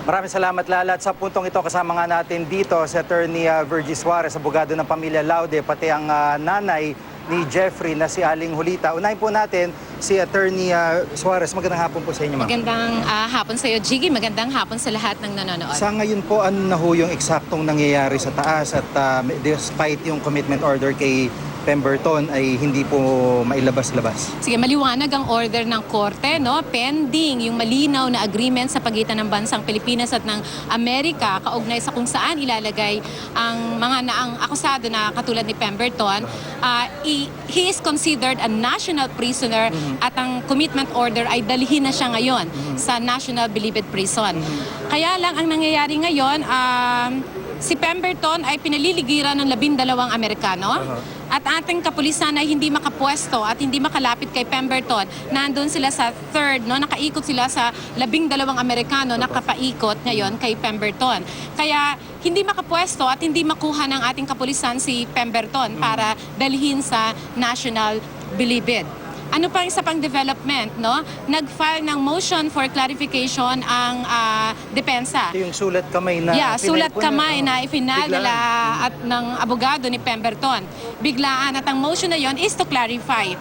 Maraming salamat, Lala. At sa puntong ito, kasama nga natin dito si Attorney Virgie Suarez, abogado ng pamilya Laude, pati ang nanay ni Jeffrey na si Aling Julita. Unahin po natin si Attorney Suarez. Magandang hapon po sa inyo, ma'am. Magandang hapon sa iyo, Jiggy. Magandang hapon sa lahat ng nanonood. Sa ngayon po, ano na ho yung eksaktong nangyayari sa taas at despite yung commitment order kay Pemberton ay hindi po mailabas-labas? Sige, maliwanag ang order ng korte, no? Pending yung malinaw na agreement sa pagitan ng bansang Pilipinas at ng Amerika kaugnay sa kung saan ilalagay ang mga naang akusado na katulad ni Pemberton. He is considered a national prisoner at ang commitment order ay dalhin na siya ngayon sa National Bilibid Prison. Kaya lang ang nangyayari ngayon, si Pemberton ay pinaliligiran ng 12 Amerikano. At ating kapulisan ay hindi makapwesto at hindi makalapit kay Pemberton. Nandun sila sa third, no? Nakaikot sila sa 12 Amerikano na kapaikot ngayon kay Pemberton. Kaya hindi makapwesto at hindi makuha ng ating kapulisan si Pemberton para dalhin sa National Bilibid. Ano pa isa pang development, no? Nag-file ng motion for clarification ang depensa. Ito yung sulat kamay na sulat kamay na ifinal nila at ng abogado ni Pemberton. Biglaan, at ang motion na yon is to clarify.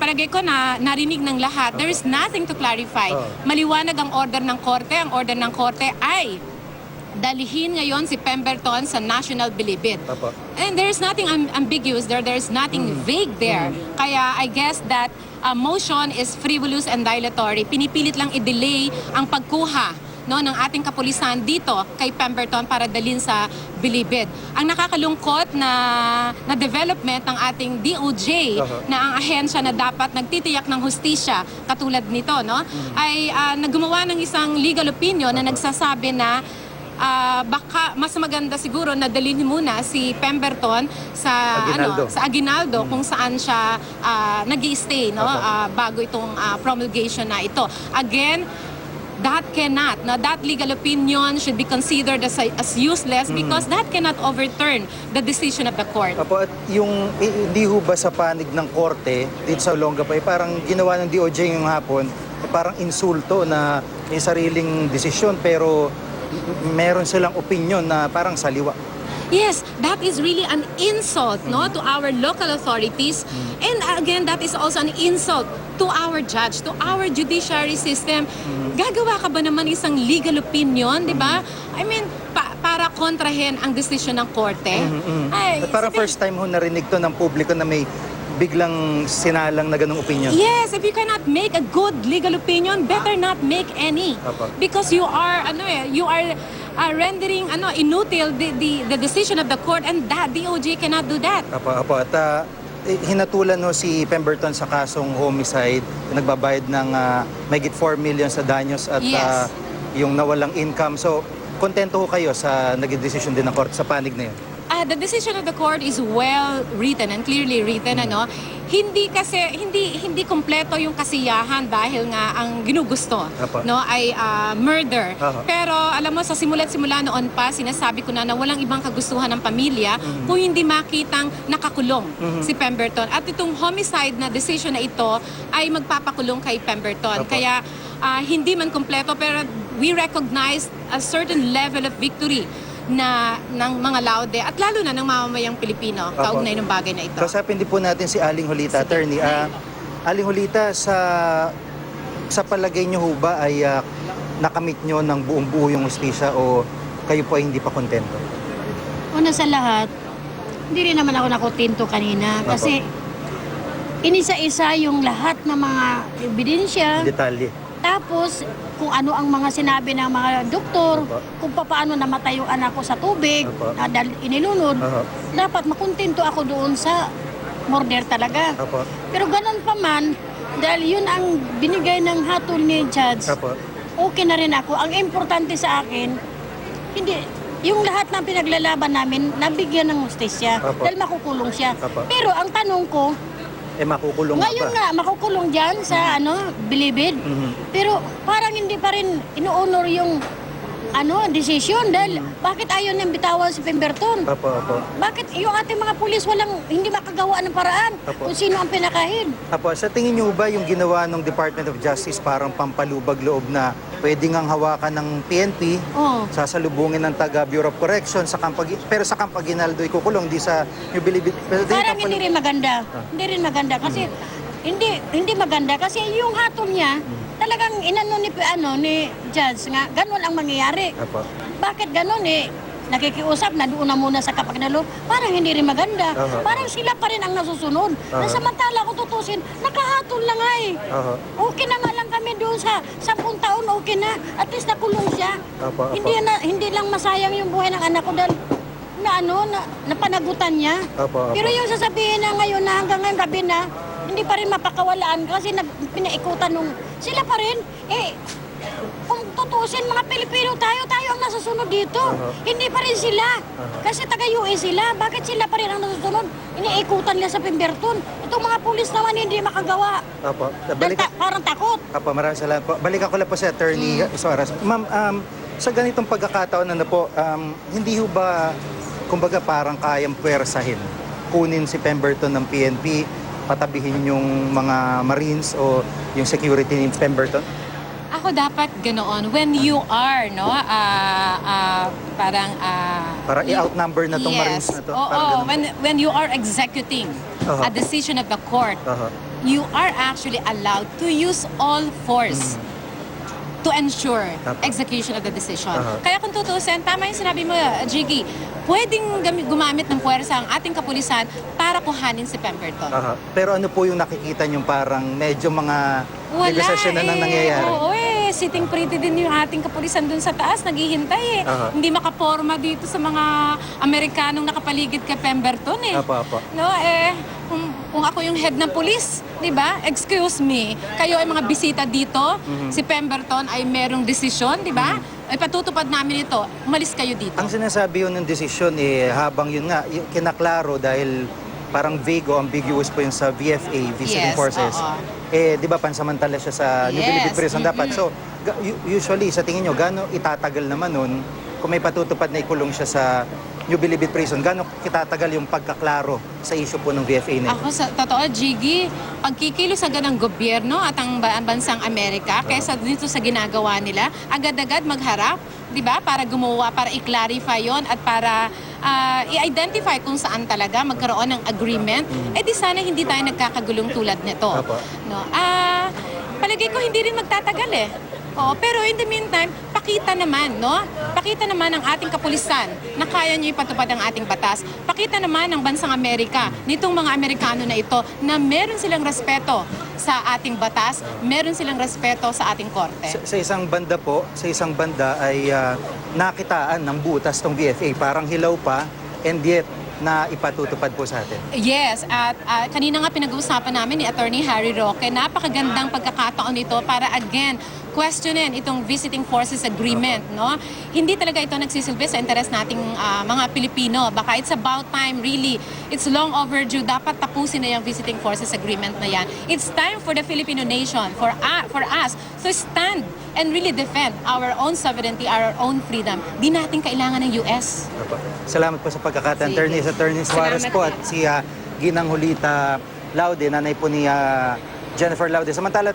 Palagay ko na narinig ng lahat, there is nothing to clarify. Maliwanag ang order ng korte. Ang order ng korte ay dalhin ngayon si Pemberton sa National Bilibid. And there's nothing ambiguous there, there's nothing vague there. Kaya I guess that motion is frivolous and dilatory. Pinipilit lang i-delay ang pagkuha, no, ng ating kapulisan dito kay Pemberton para dalhin sa Bilibid. Ang nakakalungkot na development ng ating DOJ na ang ahensya na dapat nagtitiyak ng hustisya katulad nito, no, ay naggumawa ng isang legal opinion na nagsasabi na baka mas maganda siguro na dalhin muna si Pemberton sa Aguinaldo, sa Aguinaldo kung saan siya nag-i-stay, no, bago itong promulgation na ito. Again, that legal opinion should be considered as useless because that cannot overturn the decision of the court. At yung hindi ho ba sa panig ng korte dito sa Olongapo, parang ginawa ng DOJ yung hapon, parang insulto na may sariling desisyon pero meron silang opinion na parang saliwa. Yes, that is really an insult, no, to our local authorities. And again, that is also an insult to our judge, to our judiciary system. Gagawa ka ba naman isang legal opinion, di ba? I mean, para kontrahen ang desisyon ng korte? At para first time ho narinig to ng publiko na may biglang sinalang na ganung opinion. Yes, if you cannot make a good legal opinion, better not make any. Because you are rendering inutil the decision of the court, and that DOJ cannot do that. At hinatulan ho si Pemberton sa kasong homicide, nagbabayad ng mahigit 4 million sa danyos at yung nawalang income. So, kontento ho kayo sa naging decision din ng court sa panig na yun? The decision of the court is well written and clearly written, ano. Hindi kompleto yung kasiyahan dahil nga ang ginugusto, no, ay murder. Pero alam mo, sa simula noon pa sinasabi ko na walang ibang kagustuhan ng pamilya kung hindi makitang nakakulong si Pemberton. At itong homicide na decision na ito ay magpapakulong kay Pemberton. Kaya hindi man kompleto, pero we recognize a certain level of victory na ng mga Laude at lalo na ng mamamayang Pilipino kaugnay ng bagay na ito. Kasapin din po natin si Aling Julita, attorney. Aling Julita, sa palagay niyo ho ba ay nakamit niyo ng buong buo yung hustisya o kayo po ay hindi pa kontento? Una sa lahat, hindi rin naman ako nakontento kanina kasi inisa-isa yung lahat ng mga ebidensya. Detalye. Tapos, kung ano ang mga sinabi ng mga doktor, kung paano namatay yung anak ko sa tubig, dahil inilunod, dapat makontento ako doon sa murder talaga. Pero ganun pa man, dahil yun ang binigay ng hatol ni Judge, okay na rin ako. Ang importante sa akin, hindi, yung lahat ng pinaglalaban namin, nabigyan ng hustisya, dahil makukulong siya. Pero ang tanong ko, makukulong ngayon nga, makukulong dyan sa Bilibid. Pero parang hindi pa rin ino-honor yung desisyon dahil bakit ayaw niyang bitawan si Pemberton? Opo, opo. Bakit yung ating mga pulis hindi makagawa ng paraan Apo. kung sino ang pinakahin? Apo, sa tingin niyo ba yung ginawa ng Department of Justice parang pampalubag loob na pwede ngang hawakan ng PNP, Oh. sasalubungin ng taga Bureau of Correction, pero sa Camp Aguinaldo ikukulong, di sa New Bilibid. Parang hindi rin maganda. Hindi rin maganda kasi hindi maganda kasi yung hatol niya talagang inano ni judge nga ganun ang mangyayari. Apo. Bakit ganun nakikiusap na doon na muna sa Kapagnalo, parang hindi rin maganda. Aha. Parang sila pa rin ang nasusunod. Na samantala kung tutusin, nakahatol na nga Aha. Okay na nga lang kami doon sa 10 taon, okay na. At least nakulong siya. Apa. Hindi lang masayang yung buhay ng anak ko dahil napanagutan niya. Apa. Pero yung sasabihin na ngayon na hanggang ngayon gabi na, hindi pa rin mapakawalaan kasi pinaikutan nung sila pa rin. Kung tutusin mga Pilipino tayo ang nasusunod dito. Hindi pa rin sila. Kasi taga-US sila. Bakit sila pa rin ang nasusunod? Iniikutan nila sa Pemberton. Itong mga pulis naman hindi makagawa. Apo. Dahil parang takot. Apo, maraming salamat po. Balikan ko lang po si Attorney Soares. Ma'am, sa ganitong pagkakataon po, hindi ho ba, kumbaga parang kayang puwersahin, kunin si Pemberton ng PNP, patabihin yung mga Marines o yung security ni Pemberton? Ako dapat ganoon. When you are, no, parang... Para i-outnumber na tong Marines na to? Parang Oo, ganun. when you are executing a decision of the court, you are actually allowed to use all force to ensure execution of the decision. Kaya kung tutusin, tama yung sinabi mo, Jiggy, pwedeng gumamit ng puwersa ang ating kapulisan para kuhanin si Pemberton. Pero ano po yung nakikita nyo parang medyo mga negosasyon na nang nangyayari? Oo sitting pretty din yung ating kapulisan dun sa taas, naghihintay Hindi makaporma dito sa mga Amerikanong nakapaligid kay Pemberton Apa. No, kung ako yung head ng pulis, di ba? Excuse me, kayo ay mga bisita dito, si Pemberton ay merong desisyon, di ba? Ay patutupad namin ito, umalis kayo dito. Ang sinasabi yun ng desisyon, habang yun nga, kinaklaro dahil parang vague o ambiguous po yung sa VFA, Visiting Yes, Forces. Di ba pansamantala siya sa New Bilibid Prison dapat. So, usually, sa tingin nyo, gaano itatagal naman nun kung may patutupad na ikulong siya sa New Bilibid Prison, gaano kitatagal yung pagkaklaro sa issue po ng VFA na ito? Ako sa totoo, Jiggy, pagkikilos agad ng gobyerno at ang bansang Amerika kaysa dito sa ginagawa nila, agad-agad magharap, di ba? Para gumawa, para i-clarify yon at para i-identify kung saan talaga magkaroon ng agreement, di sana hindi tayo nagkakagulong tulad nito. No? Palagay ko hindi rin magtatagal pero in the meantime, pakita naman, no? Pakita naman ng ating kapulisan na kaya nyo ipatupad ang ating batas. Pakita naman ng bansang Amerika, nitong mga Amerikano na ito, na meron silang respeto sa ating batas, meron silang respeto sa ating korte. Sa isang banda ay nakitaan ng butas tong VFA, parang hilaw pa, and yet na ipatutupad po sa atin. Yes, at kanina nga pinag-uusapan namin ni Attorney Harry Roque, napakagandang pagkakataon ito para again questionin itong Visiting Forces Agreement, no? Hindi talaga ito nagsisilbi sa interes nating mga Pilipino. Baka it's about time, really. It's long overdue. Dapat tapusin na yung Visiting Forces Agreement na yan. It's time for the Filipino nation, for us, to stand and really defend our own sovereignty, our own freedom. Di natin kailangan ng US. Salamat po sa pagkakataon, Sige. Attorney Suarez Salamat po din. at si Ginang Julita Laude, nanay po ni Jennifer Laude. Samantala